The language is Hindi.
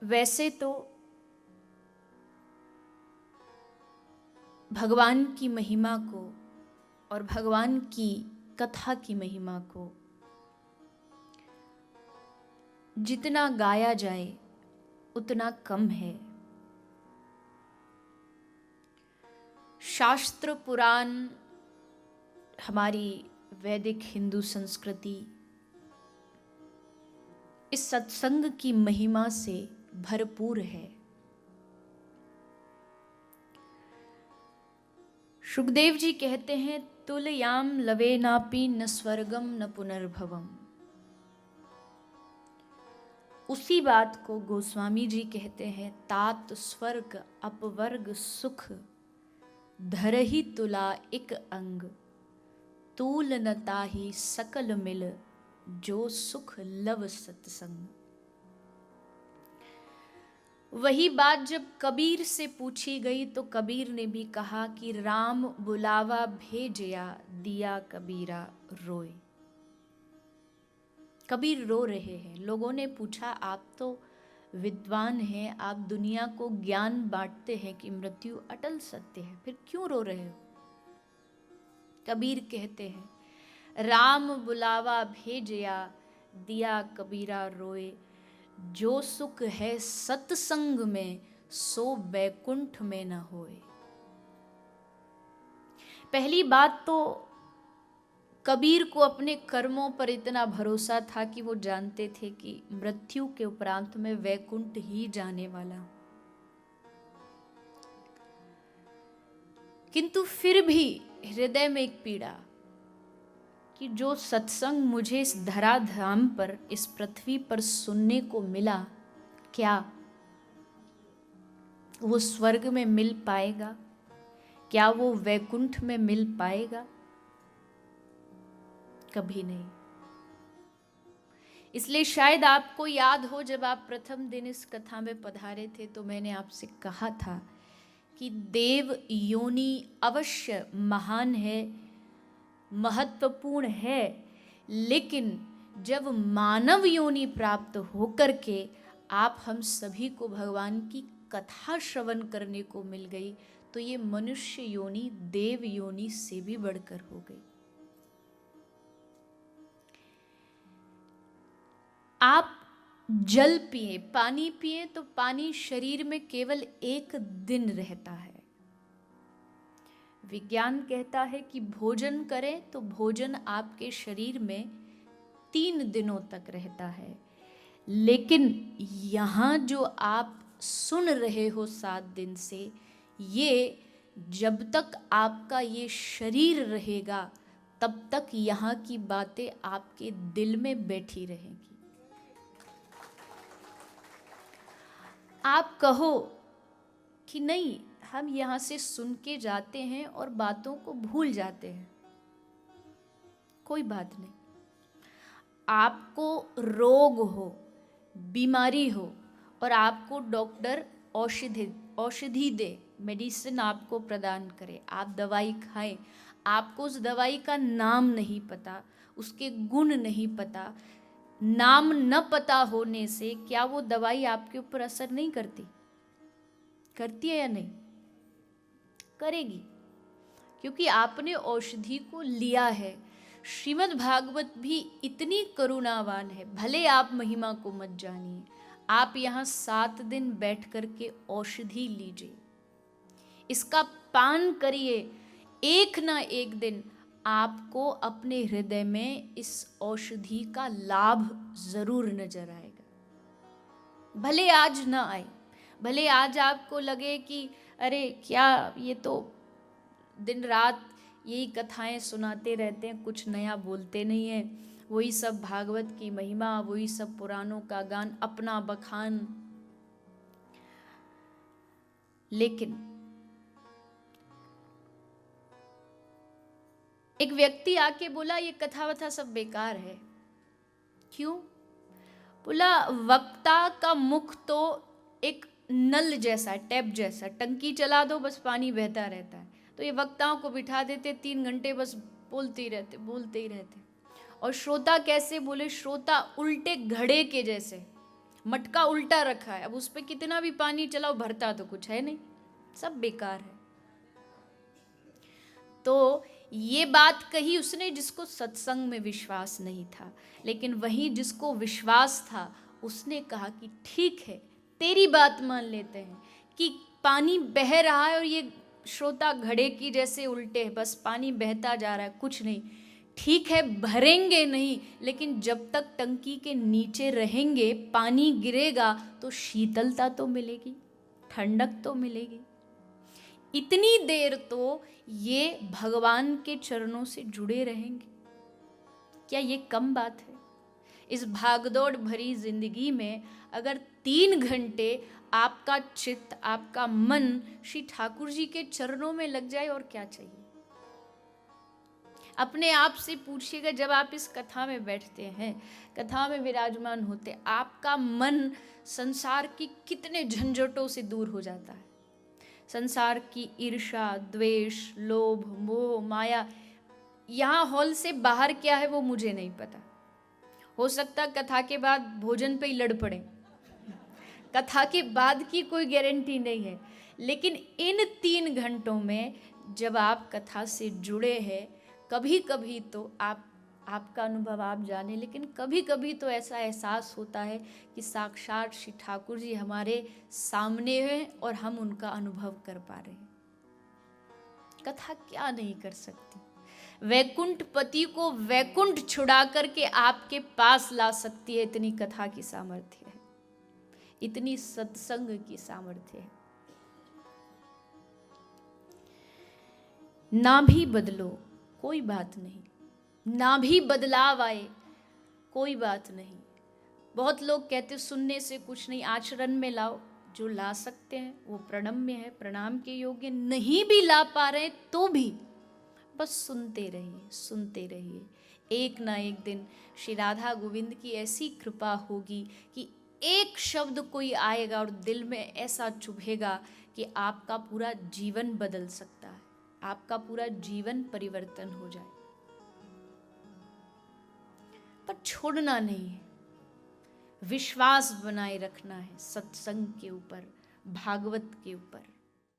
वैसे तो भगवान की महिमा को और भगवान की कथा की महिमा को जितना गाया जाए उतना कम है। शास्त्र पुराण, हमारी वैदिक हिंदू संस्कृति इस सत्संग की महिमा से भरपूर है। शुकदेव जी कहते हैं, तुलयाम लवे नापि न स्वर्गम न पुनर्भवम। उसी बात को गोस्वामी जी कहते हैं, तात स्वर्ग अपवर्ग सुख धरहि तुला इक अंग, तूल न ताहि सकल मिल जो सुख लव सत्संग। वही बात जब कबीर से पूछी गई तो कबीर ने भी कहा कि राम बुलावा भेजया दिया कबीरा रोए। कबीर रो रहे हैं। लोगों ने पूछा, आप तो विद्वान हैं, आप दुनिया को ज्ञान बांटते हैं कि मृत्यु अटल सत्य है, फिर क्यों रो रहे हो? कबीर कहते हैं, राम बुलावा भेजया दिया कबीरा रोए, जो सुख है सत्संग में सो बैकुंठ में न होए। पहली बात तो कबीर को अपने कर्मों पर इतना भरोसा था कि वो जानते थे कि मृत्यु के उपरांत में वैकुंठ ही जाने वाला। किंतु फिर भी हृदय में एक पीड़ा कि जो सत्संग मुझे इस धराधाम पर, इस पृथ्वी पर सुनने को मिला, क्या वो स्वर्ग में मिल पाएगा? क्या वो वैकुंठ में मिल पाएगा? कभी नहीं। इसलिए शायद आपको याद हो, जब आप प्रथम दिन इस कथा में पधारे थे तो मैंने आपसे कहा था कि देव योनि अवश्य महान है, महत्वपूर्ण है, लेकिन जब मानव योनि प्राप्त होकर के आप हम सभी को भगवान की कथा श्रवण करने को मिल गई, तो ये मनुष्य योनि देव योनि से भी बढ़कर हो गई। आप जल पिए, पानी पिए, तो पानी शरीर में केवल 1 दिन रहता है। विज्ञान कहता है कि भोजन करें तो भोजन आपके शरीर में 3 दिनों तक रहता है, लेकिन यहाँ जो आप सुन रहे हो 7 दिन से, ये जब तक आपका ये शरीर रहेगा तब तक यहाँ की बातें आपके दिल में बैठी रहेंगी। आप कहो कि नहीं, हम यहाँ से सुन के जाते हैं और बातों को भूल जाते हैं, कोई बात नहीं। आपको रोग हो, बीमारी हो और आपको डॉक्टर औषधि दे, मेडिसिन आपको प्रदान करे, आप दवाई खाएं, आपको उस दवाई का नाम नहीं पता, उसके गुण नहीं पता, नाम न पता होने से क्या वो दवाई आपके ऊपर असर नहीं करती? करती है या नहीं? करेगी, क्योंकि आपने औषधि को लिया है। श्रीमद् भागवत भी इतनी करुणावान है। भले आप महिमा को मत जानिए, आप यहाँ 7 दिन बैठ कर के औषधि लीजिए, इसका पान करिए, एक ना एक दिन आपको अपने हृदय में इस औषधि का लाभ जरूर नजर आएगा। भले आज ना आए, भले आज आपको लगे कि अरे क्या ये तो दिन रात यही कथाएं सुनाते रहते हैं, कुछ नया बोलते नहीं हैं, वही सब भागवत की महिमा, वही सब पुराणों का गान, अपना बखान। लेकिन एक व्यक्ति आके बोला, ये कथा वथा सब बेकार है। क्यों? बोला, वक्ता का मुख तो एक नल जैसा, टैप जैसा, टंकी चला दो बस पानी बहता रहता है। तो ये वक्ताओं को बिठा देते, 3 घंटे बस बोलते ही रहते। और श्रोता कैसे बोले? श्रोता उल्टे घड़े के जैसे, मटका उल्टा रखा है, अब उस पर कितना भी पानी चलाओ भरता तो कुछ है नहीं, सब बेकार है। तो ये बात कही उसने जिसको सत्संग में विश्वास नहीं था, लेकिन वहीं जिसको विश्वास था उसने कहा कि ठीक है, तेरी बात मान लेते हैं कि पानी बह रहा है और ये श्रोता घड़े की जैसे उल्टे है, बस पानी बहता जा रहा है, कुछ नहीं, ठीक है भरेंगे नहीं, लेकिन जब तक टंकी के नीचे रहेंगे पानी गिरेगा तो शीतलता तो मिलेगी, ठंडक तो मिलेगी। इतनी देर तो ये भगवान के चरणों से जुड़े रहेंगे। क्या ये कम बात है? इस भागदौड़ भरी जिंदगी में अगर 3 घंटे आपका चित्त, आपका मन श्री ठाकुर जी के चरणों में लग जाए और क्या चाहिए? अपने आप से पूछिएगा, जब आप इस कथा में बैठते हैं, कथा में विराजमान होते, आपका मन संसार की कितने झंझटों से दूर हो जाता है। संसार की ईर्ष्या, द्वेष, लोभ, मोह, माया, यहाँ हॉल से बाहर क्या है वो मुझे नहीं पता। हो सकता कथा के बाद भोजन पे ही लड़ पड़े, कथा के बाद की कोई गारंटी नहीं है, लेकिन इन 3 घंटों में जब आप कथा से जुड़े हैं, कभी कभी तो आपका अनुभव आप जाने, लेकिन कभी कभी तो ऐसा एहसास होता है कि साक्षात श्री ठाकुर जी हमारे सामने हैं और हम उनका अनुभव कर पा रहे हैं। कथा क्या नहीं कर सकती, वैकुंठ पति को वैकुंठ छुड़ा करके आपके पास ला सकती है, इतनी कथा की सामर्थ्य है, इतनी सत्संग की सामर्थ्य है। ना भी बदलो कोई बात नहीं, ना भी बदलाव आए कोई बात नहीं। बहुत लोग कहते सुनने से कुछ नहीं, आचरण में लाओ। जो ला सकते हैं वो प्रणम्य है, प्रणाम के योग्य, नहीं भी ला पा रहे तो भी बस सुनते रहिए, सुनते रहिए। एक ना एक दिन श्री राधा गोविंद की ऐसी कृपा होगी कि एक शब्द कोई आएगा और दिल में ऐसा चुभेगा कि आपका पूरा जीवन बदल सकता है, आपका पूरा जीवन परिवर्तन हो जाए। पर छोड़ना नहीं है, विश्वास बनाए रखना है सत्संग के ऊपर, भागवत के ऊपर।